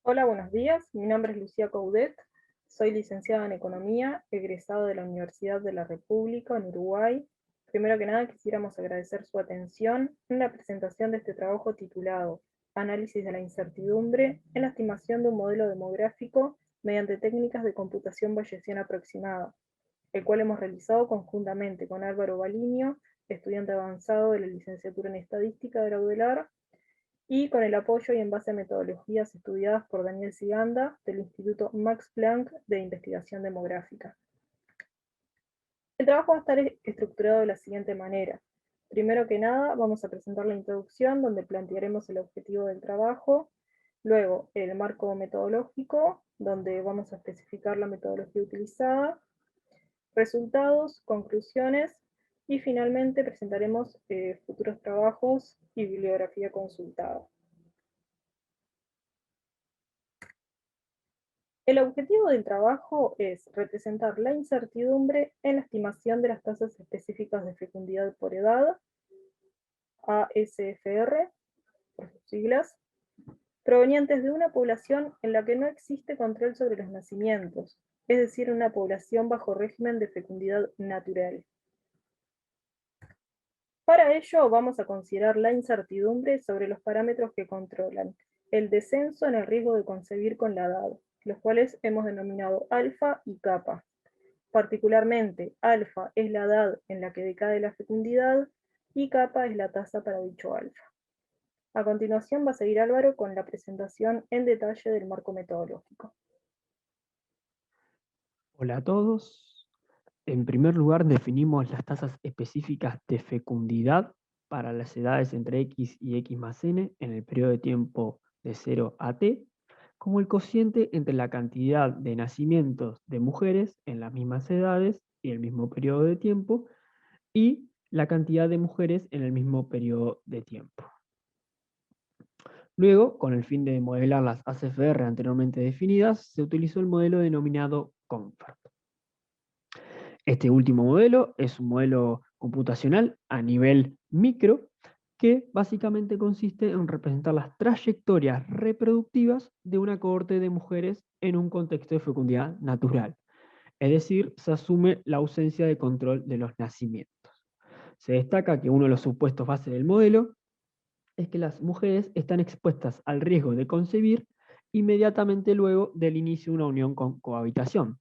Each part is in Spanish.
Hola, buenos días. Mi nombre es Lucía Coudet. Soy licenciada en Economía, egresada de la Universidad de la República en Uruguay. Primero que nada, quisiéramos agradecer su atención en la presentación de este trabajo titulado Análisis de la incertidumbre en la estimación de un modelo demográfico mediante técnicas de computación bayesiana aproximada, el cual hemos realizado conjuntamente con Álvaro Baliño, estudiante avanzado de la licenciatura en Estadística de la UDELAR, y con el apoyo y en base a metodologías estudiadas por Daniel Ziganda del Instituto Max Planck de Investigación Demográfica. El trabajo va a estar estructurado de la siguiente manera. Primero que nada, vamos a presentar la introducción, donde plantearemos el objetivo del trabajo, luego el marco metodológico, donde vamos a especificar la metodología utilizada, resultados, conclusiones, y finalmente presentaremos futuros trabajos y bibliografía consultada. El objetivo del trabajo es representar la incertidumbre en la estimación de las tasas específicas de fecundidad por edad, ASFR, por sus siglas, provenientes de una población en la que no existe control sobre los nacimientos, es decir, una población bajo régimen de fecundidad natural. Para ello vamos a considerar la incertidumbre sobre los parámetros que controlan el descenso en el riesgo de concebir con la edad, los cuales hemos denominado alfa y kappa. Particularmente, alfa es la edad en la que decae la fecundidad y kappa es la tasa para dicho alfa. A continuación va a seguir Álvaro con la presentación en detalle del marco metodológico. Hola a todos. En primer lugar, definimos las tasas específicas de fecundidad para las edades entre X y X más N en el periodo de tiempo de 0 a T, como el cociente entre la cantidad de nacimientos de mujeres en las mismas edades y el mismo periodo de tiempo, y la cantidad de mujeres en el mismo periodo de tiempo. Luego, con el fin de modelar las ACFR anteriormente definidas, se utilizó el modelo denominado Comfort. Este último modelo es un modelo computacional a nivel micro que básicamente consiste en representar las trayectorias reproductivas de una cohorte de mujeres en un contexto de fecundidad natural. Es decir, se asume la ausencia de control de los nacimientos. Se destaca que uno de los supuestos base del modelo es que las mujeres están expuestas al riesgo de concebir inmediatamente luego del inicio de una unión con cohabitación.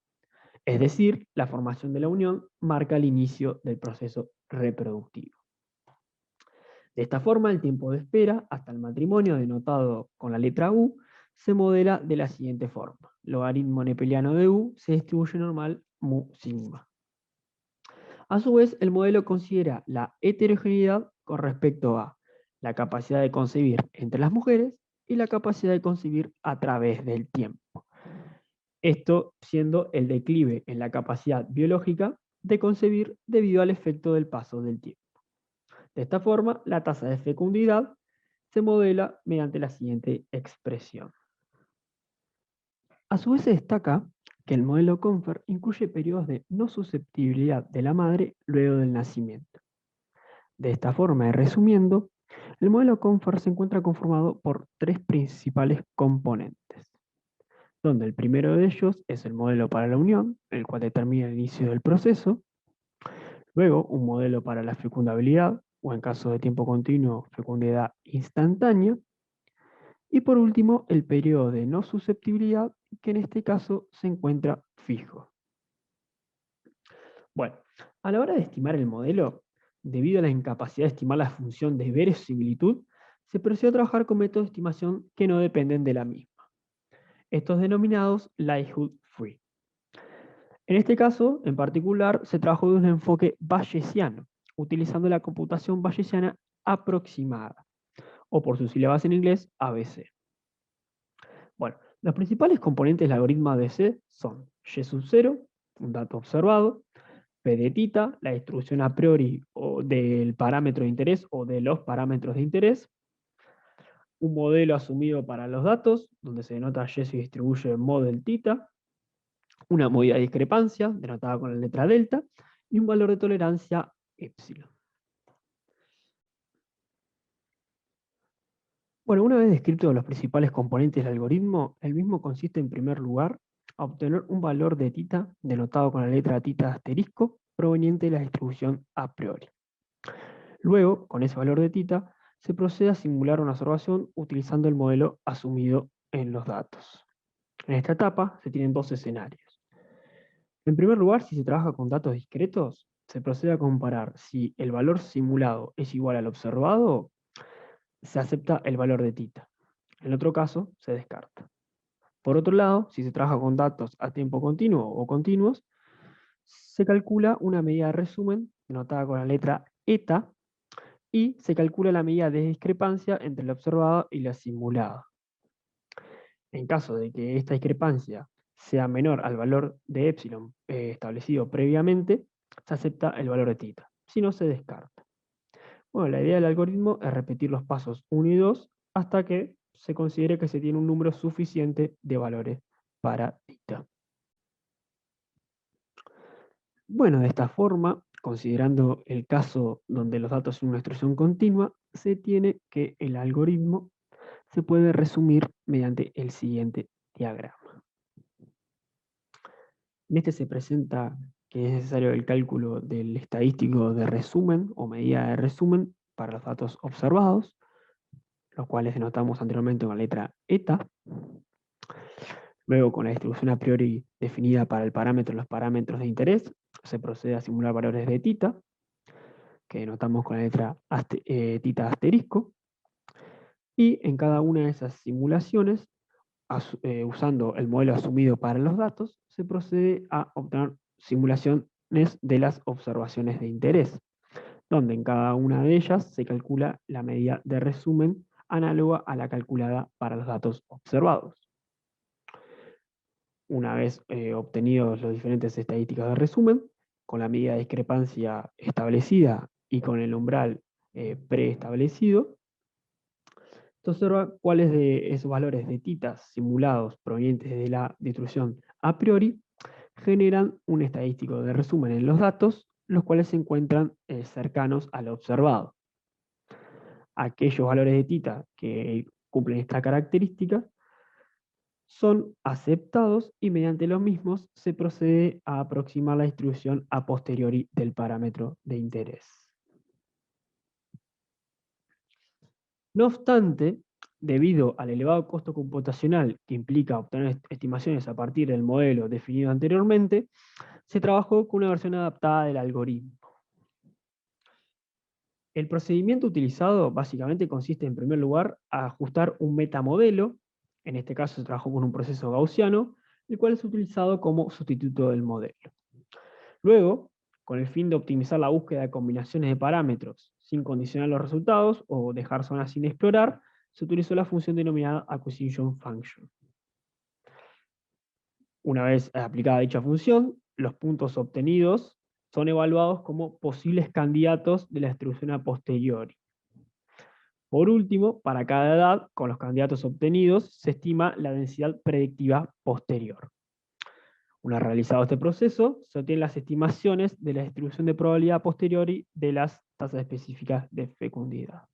Es decir, la formación de la unión marca el inicio del proceso reproductivo. De esta forma, el tiempo de espera hasta el matrimonio, denotado con la letra U, se modela de la siguiente forma. Logaritmo nepeliano de U se distribuye normal mu sigma. A su vez, el modelo considera la heterogeneidad con respecto a la capacidad de concebir entre las mujeres y la capacidad de concebir a través del tiempo. Esto siendo el declive en la capacidad biológica de concebir debido al efecto del paso del tiempo. De esta forma, la tasa de fecundidad se modela mediante la siguiente expresión. A su vez se destaca que el modelo Comfort incluye periodos de no susceptibilidad de la madre luego del nacimiento. De esta forma, y resumiendo, el modelo Comfort se encuentra conformado por tres principales componentes, donde el primero de ellos es el modelo para la unión, el cual determina el inicio del proceso, luego un modelo para la fecundabilidad, o en caso de tiempo continuo, fecundidad instantánea, y por último el periodo de no susceptibilidad, que en este caso se encuentra fijo. Bueno, a la hora de estimar el modelo, debido a la incapacidad de estimar la función de verosimilitud, se procedió a trabajar con métodos de estimación que no dependen de la misma, estos denominados likelihood free. En este caso, en particular, se trabajó de un enfoque bayesiano, utilizando la computación bayesiana aproximada, o por sus sílabas en inglés, ABC. Bueno, los principales componentes del algoritmo ABC son Y sub 0, un dato observado, P de tita, la distribución a priori del parámetro de interés o de los parámetros de interés, un modelo asumido para los datos, donde se denota Y se distribuye model tita, una medida de discrepancia, denotada con la letra delta, y un valor de tolerancia epsilon. Bueno, una vez descritos los principales componentes del algoritmo, el mismo consiste en primer lugar a obtener un valor de tita denotado con la letra tita asterisco proveniente de la distribución a priori. Luego, con ese valor de tita, se procede a simular una observación utilizando el modelo asumido en los datos. En esta etapa se tienen dos escenarios. En primer lugar, si se trabaja con datos discretos, se procede a comparar si el valor simulado es igual al observado, se acepta el valor de tita. En otro caso, se descarta. Por otro lado, si se trabaja con datos a tiempo continuo o continuos, se calcula una medida de resumen, denotada con la letra eta, y se calcula la medida de discrepancia entre la observada y la simulada. En caso de que esta discrepancia sea menor al valor de epsilon establecido previamente, se acepta el valor de tita. Si no, se descarta. Bueno, la idea del algoritmo es repetir los pasos 1 y 2 hasta que se considere que se tiene un número suficiente de valores para tita. Bueno, de esta forma, considerando el caso donde los datos son una instrucción continua, se tiene que el algoritmo se puede resumir mediante el siguiente diagrama. En este se presenta que es necesario el cálculo del estadístico de resumen o medida de resumen para los datos observados, los cuales denotamos anteriormente con la letra eta. Luego, con la distribución a priori definida para el parámetro y los parámetros de interés, se procede a simular valores de tita, que denotamos con la letra tita asterisco. Y en cada una de esas simulaciones, usando el modelo asumido para los datos, se procede a obtener simulaciones de las observaciones de interés, donde en cada una de ellas se calcula la medida de resumen análoga a la calculada para los datos observados. Una vez obtenidos los diferentes estadísticas de resumen, con la medida de discrepancia establecida y con el umbral preestablecido, se observa cuáles de esos valores de titas simulados provenientes de la distribución a priori generan un estadístico de resumen en los datos, los cuales se encuentran cercanos a lo observado. Aquellos valores de tita que cumplen esta característica son aceptados y mediante los mismos se procede a aproximar la distribución a posteriori del parámetro de interés. No obstante, debido al elevado costo computacional que implica obtener estimaciones a partir del modelo definido anteriormente, se trabajó con una versión adaptada del algoritmo. El procedimiento utilizado básicamente consiste en primer lugar a ajustar un metamodelo, en este caso se trabajó con un proceso gaussiano, el cual es utilizado como sustituto del modelo. Luego, con el fin de optimizar la búsqueda de combinaciones de parámetros sin condicionar los resultados o dejar zonas sin explorar, se utilizó la función denominada acquisition function. Una vez aplicada dicha función, los puntos obtenidos son evaluados como posibles candidatos de la distribución a posteriori. Por último, para cada edad, con los candidatos obtenidos, se estima la densidad predictiva posterior. Una vez realizado este proceso, se obtienen las estimaciones de la distribución de probabilidad a posteriori de las tasas específicas de fecundidad.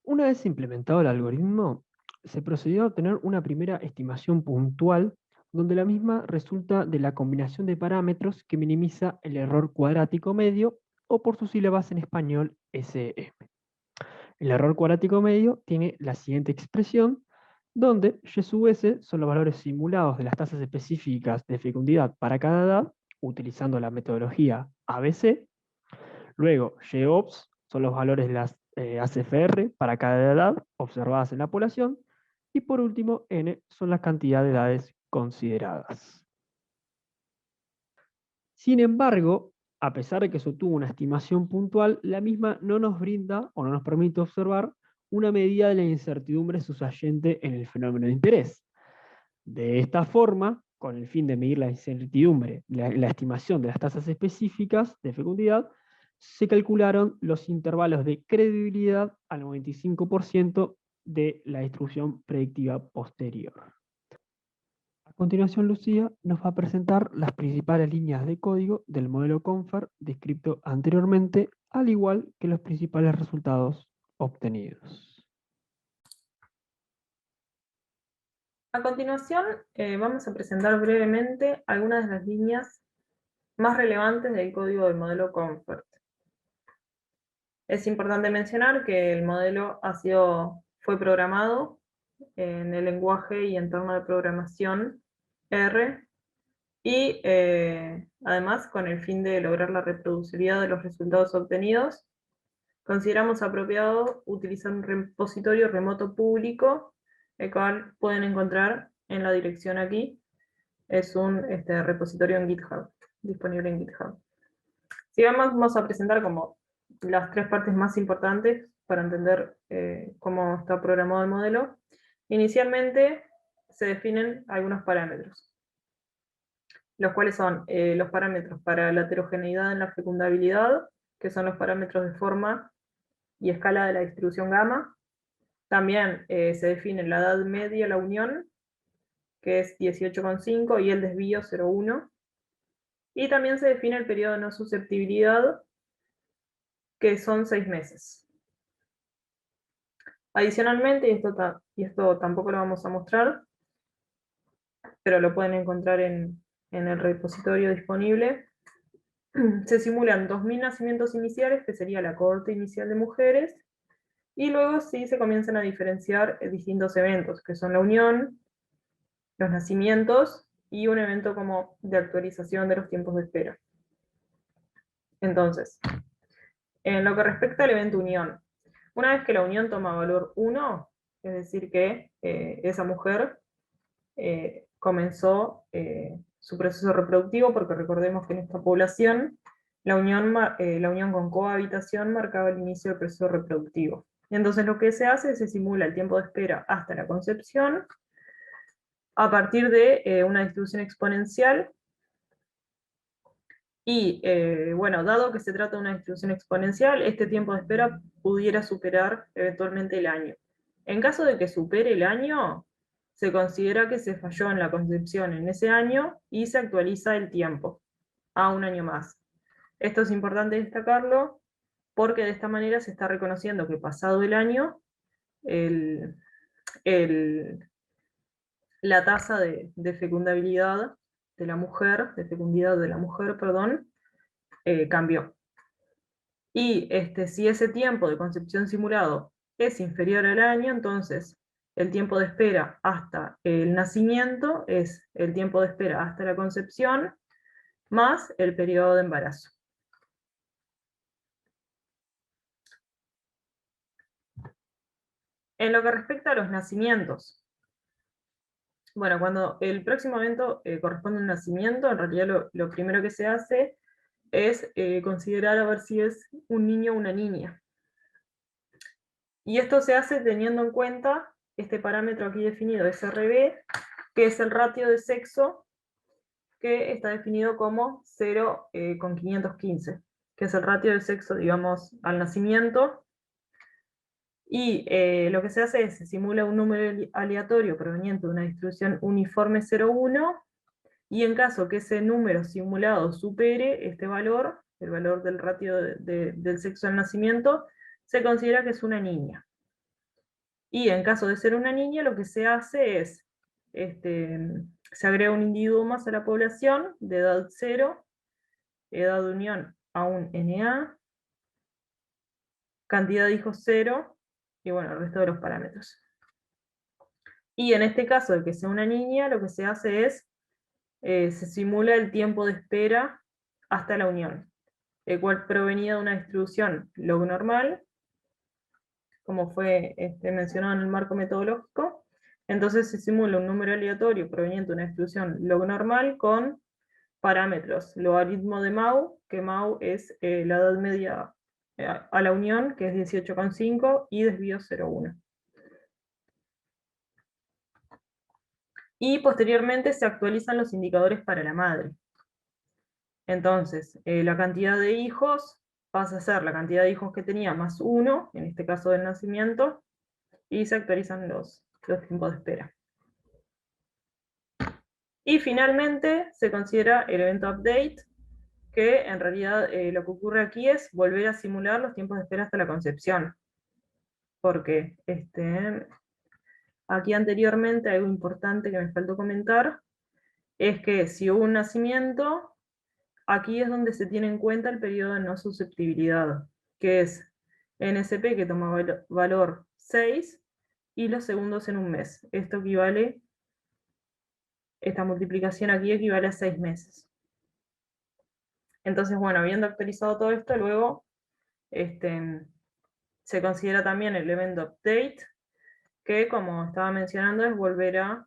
Una vez implementado el algoritmo, se procedió a obtener una primera estimación puntual, donde la misma resulta de la combinación de parámetros que minimiza el error cuadrático medio, o por sus sílabas en español, SM. El error cuadrático medio tiene la siguiente expresión, donde Y sub S son los valores simulados de las tasas específicas de fecundidad para cada edad, utilizando la metodología ABC. Luego, Y obs son los valores de las ACFR para cada edad observadas en la población. Y por último, N son las cantidades de edades consideradas. Sin embargo, a pesar de que se obtuvo una estimación puntual, la misma no nos brinda o no nos permite observar una medida de la incertidumbre subyacente en el fenómeno de interés. De esta forma, con el fin de medir la incertidumbre, la estimación de las tasas específicas de fecundidad, se calcularon los intervalos de credibilidad al 95% de la distribución predictiva posterior. A continuación, Lucía nos va a presentar las principales líneas de código del modelo Confer descrito anteriormente al igual que los principales resultados obtenidos. A continuación, vamos a presentar brevemente algunas de las líneas más relevantes del código del modelo Comfort. Es importante mencionar que el modelo fue programado en el lenguaje y entorno de programación R, y además, con el fin de lograr la reproducibilidad de los resultados obtenidos, consideramos apropiado utilizar un repositorio remoto público, el cual pueden encontrar en la dirección aquí. Es un repositorio en GitHub, disponible en GitHub. Si vamos a presentar como las tres partes más importantes para entender cómo está programado el modelo. Inicialmente se definen algunos parámetros, los cuales son los parámetros para la heterogeneidad en la fecundabilidad, que son los parámetros de forma y escala de la distribución gamma. También se define la edad media, la unión, que es 18,5, y el desvío 0,1. Y también se define el periodo de no susceptibilidad, que son 6 meses. Adicionalmente, y esto tampoco lo vamos a mostrar, pero lo pueden encontrar en el repositorio disponible, se simulan 2000 nacimientos iniciales, que sería la cohorte inicial de mujeres, y luego sí se comienzan a diferenciar distintos eventos, que son la unión, los nacimientos, y un evento como de actualización de los tiempos de espera. Entonces, en lo que respecta al evento unión, una vez que la unión toma valor 1, es decir que esa mujer comenzó su proceso reproductivo, porque recordemos que en esta población la unión con cohabitación marcaba el inicio del proceso reproductivo. Entonces lo que se hace es se simula el tiempo de espera hasta la concepción a partir de una distribución exponencial. Y bueno, dado que se trata de una distribución exponencial, este tiempo de espera pudiera superar eventualmente el año. En caso de que supere el año, se considera que se falló en la concepción en ese año y se actualiza el tiempo a un año más. Esto es importante destacarlo porque de esta manera se está reconociendo que pasado el año, la tasa de fecundabilidad de la mujer, de fecundidad de la mujer, perdón, cambió. Y si ese tiempo de concepción simulado es inferior al año, entonces el tiempo de espera hasta el nacimiento es el tiempo de espera hasta la concepción más el periodo de embarazo. En lo que respecta a los nacimientos, bueno, cuando el próximo evento corresponde a un nacimiento, en realidad lo primero que se hace es considerar a ver si es un niño o una niña. Y esto se hace teniendo en cuenta este parámetro aquí definido, SRB, que es el ratio de sexo, que está definido como 0,515, que es el ratio de sexo, digamos, al nacimiento. Y lo que se hace es, se simula un número aleatorio proveniente de una distribución uniforme 0,1, y en caso que ese número simulado supere este valor, el valor del ratio del sexo al nacimiento, se considera que es una niña. Y en caso de ser una niña, lo que se hace es, se agrega un individuo más a la población de edad 0, edad de unión a un NA, cantidad de hijos 0, y bueno, el resto de los parámetros. Y en este caso de que sea una niña, lo que se hace es, se simula el tiempo de espera hasta la unión, el cual provenía de una distribución log normal, como fue mencionado en el marco metodológico. Entonces se simula un número aleatorio proveniente de una distribución log normal con parámetros, logaritmo de Mau, que Mau es la edad media a la unión, que es 18,5, y desvío 0,1. Y posteriormente se actualizan los indicadores para la madre. Entonces, la cantidad de hijos pasa a ser la cantidad de hijos que tenía más 1, en este caso del nacimiento, y se actualizan los tiempos de espera. Y finalmente se considera el evento update, que en realidad lo que ocurre aquí es volver a simular los tiempos de espera hasta la concepción. Porque aquí anteriormente, algo importante que me faltó comentar, es que si hubo un nacimiento, aquí es donde se tiene en cuenta el periodo de no susceptibilidad, que es NSP, que toma valor 6, y los segundos en un mes. Esto equivale, esta multiplicación aquí equivale a 6 meses. Entonces, bueno, habiendo actualizado todo esto, luego se considera también el event update, que como estaba mencionando es volver a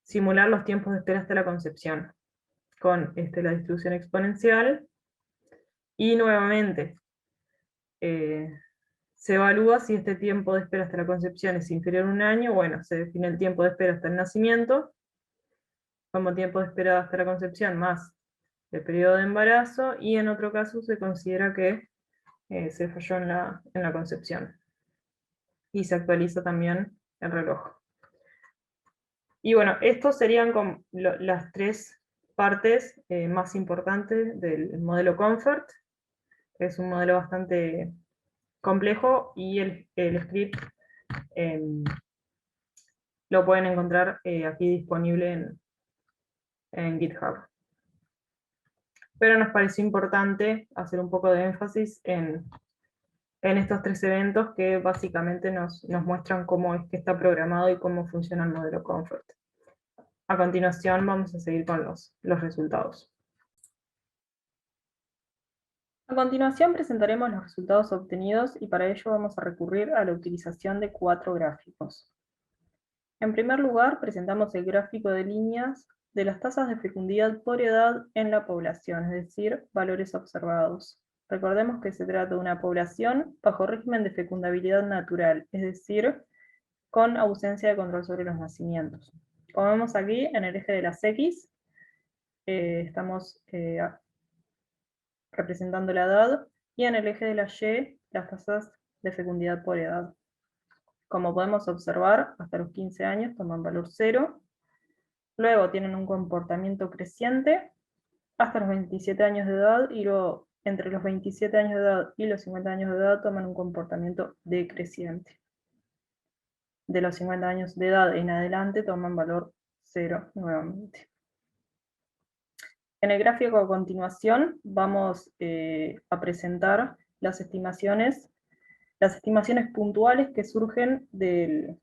simular los tiempos de espera hasta la concepción con la distribución exponencial, y nuevamente se evalúa si este tiempo de espera hasta la concepción es inferior a un año. Bueno, se define el tiempo de espera hasta el nacimiento como tiempo de espera hasta la concepción más el periodo de embarazo, y en otro caso se considera que se falló en la concepción. Y se actualiza también el reloj. Y bueno, estos serían como las tres partes más importantes del modelo Comfort. Es un modelo bastante complejo, y el script lo pueden encontrar aquí disponible en GitHub. Pero nos pareció importante hacer un poco de énfasis en estos tres eventos que básicamente nos muestran cómo es que está programado y cómo funciona el modelo Comfort. A continuación vamos a seguir con los resultados. A continuación presentaremos los resultados obtenidos, y para ello vamos a recurrir a la utilización de 4 gráficos. En primer lugar, presentamos el gráfico de líneas de las tasas de fecundidad por edad en la población, es decir, valores observados. Recordemos que se trata de una población bajo régimen de fecundabilidad natural, es decir, con ausencia de control sobre los nacimientos. Como vemos aquí, en el eje de las X, estamos representando la edad, y en el eje de la Y, las tasas de fecundidad por edad. Como podemos observar, hasta los 15 años toman valor 0, luego tienen un comportamiento creciente hasta los 27 años de edad, y luego entre los 27 años de edad y los 50 años de edad toman un comportamiento decreciente. De los 50 años de edad en adelante toman valor 0 nuevamente. En el gráfico a continuación vamos a presentar las estimaciones puntuales que surgen del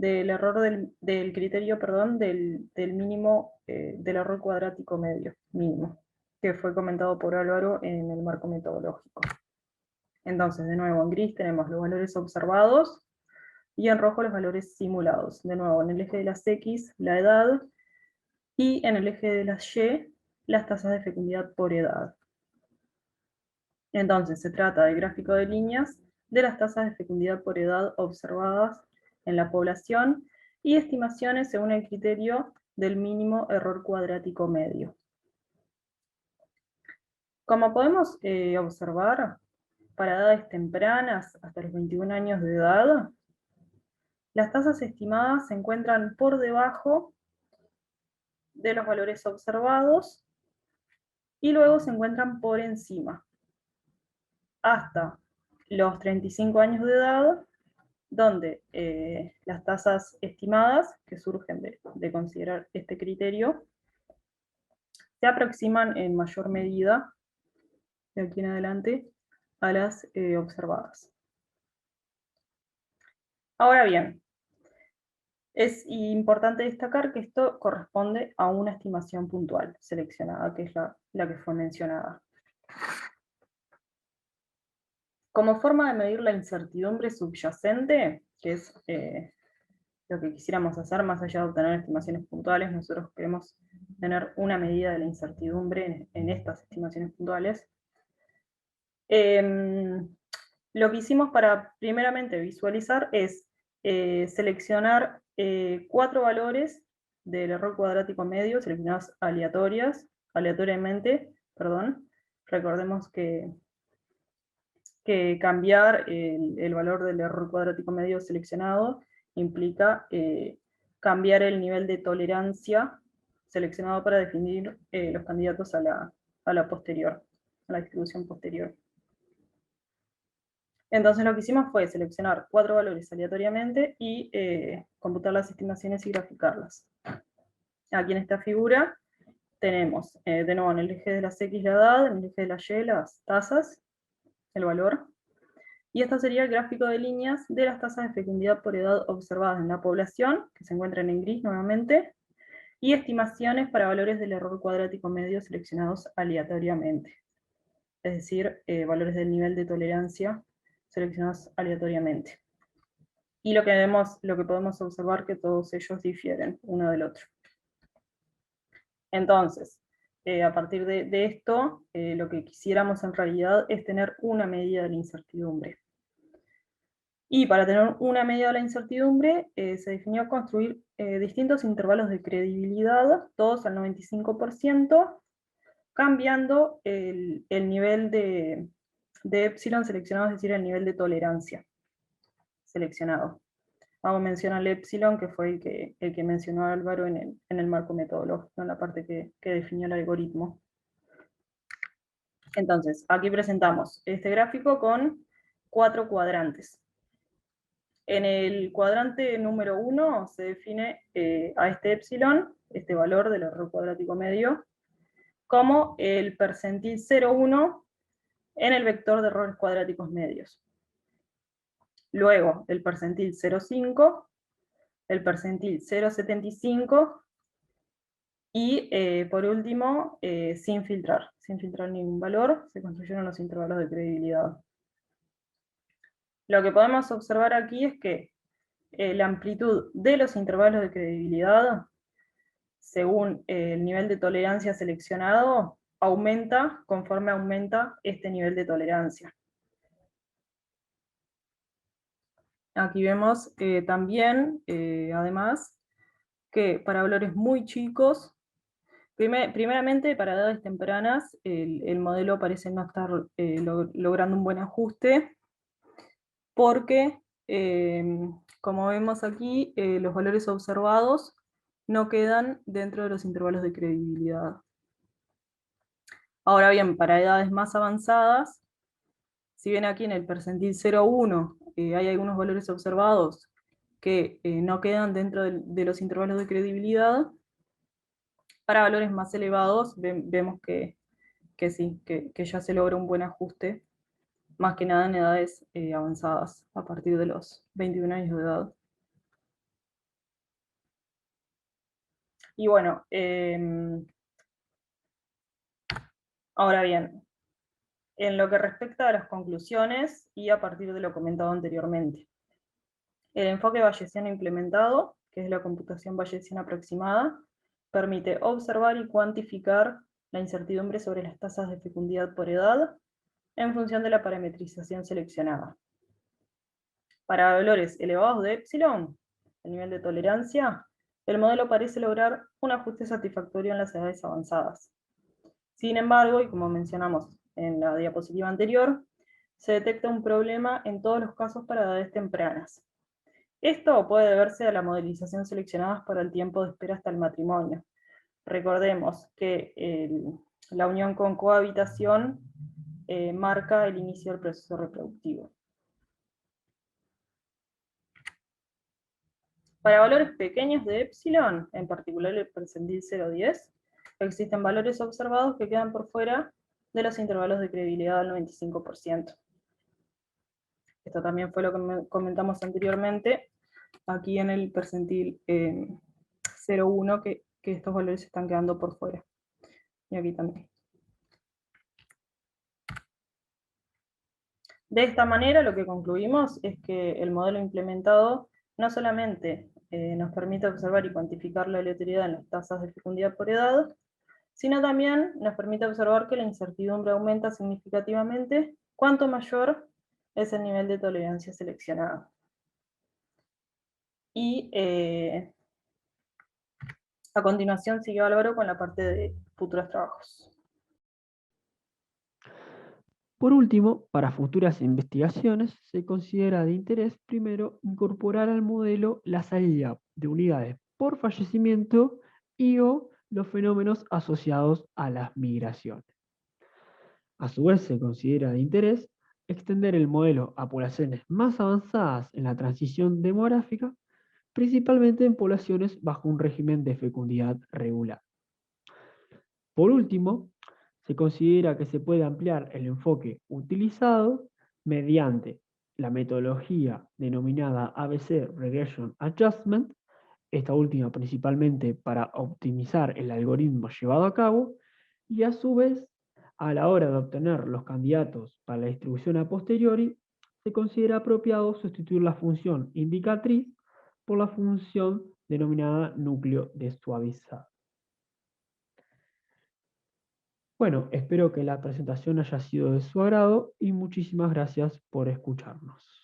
error del criterio, perdón, del mínimo, del error cuadrático medio, mínimo, que fue comentado por Álvaro en el marco metodológico. Entonces, de nuevo, en gris tenemos los valores observados, y en rojo los valores simulados. De nuevo, en el eje de las X, la edad, y en el eje de las Y, las tasas de fecundidad por edad. Entonces, se trata del gráfico de líneas de las tasas de fecundidad por edad observadas en la población, y estimaciones según el criterio del mínimo error cuadrático medio. Como podemos observar, para edades tempranas, hasta los 21 años de edad, las tasas estimadas se encuentran por debajo de los valores observados, y luego se encuentran por encima, hasta los 35 años de edad, donde las tasas estimadas, que surgen de considerar este criterio, se aproximan en mayor medida, de aquí en adelante, a las observadas. Ahora bien, es importante destacar que esto corresponde a una estimación puntual seleccionada, que es la que fue mencionada. Como forma de medir la incertidumbre subyacente, que es lo que quisiéramos hacer más allá de obtener estimaciones puntuales, nosotros queremos tener una medida de la incertidumbre en estas estimaciones puntuales. Lo que hicimos para primeramente visualizar es seleccionar 4 valores del error cuadrático medio, seleccionados aleatoriamente. Recordemos que cambiar el valor del error cuadrático medio seleccionado implica cambiar el nivel de tolerancia seleccionado para definir los candidatos a la posterior, a la distribución posterior. Entonces lo que hicimos fue seleccionar 4 valores aleatoriamente y computar las estimaciones y graficarlas. Aquí en esta figura tenemos, de nuevo, en el eje de las X la edad, en el eje de la Y las tasas, el valor, y esto sería el gráfico de líneas de las tasas de fecundidad por edad observadas en la población, que se encuentran en gris nuevamente, y estimaciones para valores del error cuadrático medio seleccionados aleatoriamente. Es decir, valores del nivel de tolerancia seleccionados aleatoriamente. Y lo que podemos observar que todos ellos difieren uno del otro. Entonces, a partir de esto, lo que quisiéramos en realidad es tener una medida de la incertidumbre. Y para tener una medida de la incertidumbre, se definió construir distintos intervalos de credibilidad, todos al 95%, cambiando el nivel de epsilon seleccionado, es decir, el nivel de tolerancia seleccionado. Hago mención al epsilon, que fue el que mencionó Álvaro en el marco metodológico, en la parte que definió el algoritmo. Entonces, aquí presentamos este gráfico con 4 cuadrantes. En el cuadrante número 1 se define a este epsilon, este valor del error cuadrático medio, como el percentil 0,1 en el vector de errores cuadráticos medios. Luego, el percentil 0,5, el percentil 0,75 y, por último, sin filtrar ningún valor, se construyeron los intervalos de credibilidad. Lo que podemos observar aquí es que la amplitud de los intervalos de credibilidad, según el nivel de tolerancia seleccionado, aumenta conforme aumenta este nivel de tolerancia. Aquí vemos también, además, que para valores muy chicos, primeramente para edades tempranas, el modelo parece no estar logrando un buen ajuste, porque, como vemos aquí, los valores observados no quedan dentro de los intervalos de credibilidad. Ahora bien, para edades más avanzadas, si bien aquí en el percentil 0,1 hay algunos valores observados que no quedan dentro de los intervalos de credibilidad, para valores más elevados vemos que sí, que ya se logra un buen ajuste, más que nada en edades avanzadas, a partir de los 21 años de edad. Y bueno, ahora bien, en lo que respecta a las conclusiones y a partir de lo comentado anteriormente, el enfoque bayesiano implementado, que es la computación bayesiana aproximada, permite observar y cuantificar la incertidumbre sobre las tasas de fecundidad por edad en función de la parametrización seleccionada. Para valores elevados de epsilon, el nivel de tolerancia, el modelo parece lograr un ajuste satisfactorio en las edades avanzadas. Sin embargo, y como mencionamos en la diapositiva anterior, se detecta un problema en todos los casos para edades tempranas. Esto puede deberse a la modelización seleccionada para el tiempo de espera hasta el matrimonio. Recordemos que la unión con cohabitación marca el inicio del proceso reproductivo. Para valores pequeños de epsilon, en particular el percentil 0,10, existen valores observados que quedan por fuera de los intervalos de credibilidad del 95%. Esto también fue lo que comentamos anteriormente, aquí en el percentil 0,1, que estos valores están quedando por fuera. Y aquí también. De esta manera, lo que concluimos es que el modelo implementado no solamente nos permite observar y cuantificar la aleatoriedad en las tasas de fecundidad por edad, sino también nos permite observar que la incertidumbre aumenta significativamente cuanto mayor es el nivel de tolerancia seleccionado. Y a continuación sigue Álvaro con la parte de futuros trabajos. Por último, para futuras investigaciones, se considera de interés primero incorporar al modelo la salida de unidades por fallecimiento y o los fenómenos asociados a las migraciones. A su vez, se considera de interés extender el modelo a poblaciones más avanzadas en la transición demográfica, principalmente en poblaciones bajo un régimen de fecundidad regular. Por último, se considera que se puede ampliar el enfoque utilizado mediante la metodología denominada ABC Regression Adjustment, esta última principalmente para optimizar el algoritmo llevado a cabo, y a su vez, a la hora de obtener los candidatos para la distribución a posteriori, se considera apropiado sustituir la función indicatriz por la función denominada núcleo de suavizado. Bueno, espero que la presentación haya sido de su agrado y muchísimas gracias por escucharnos.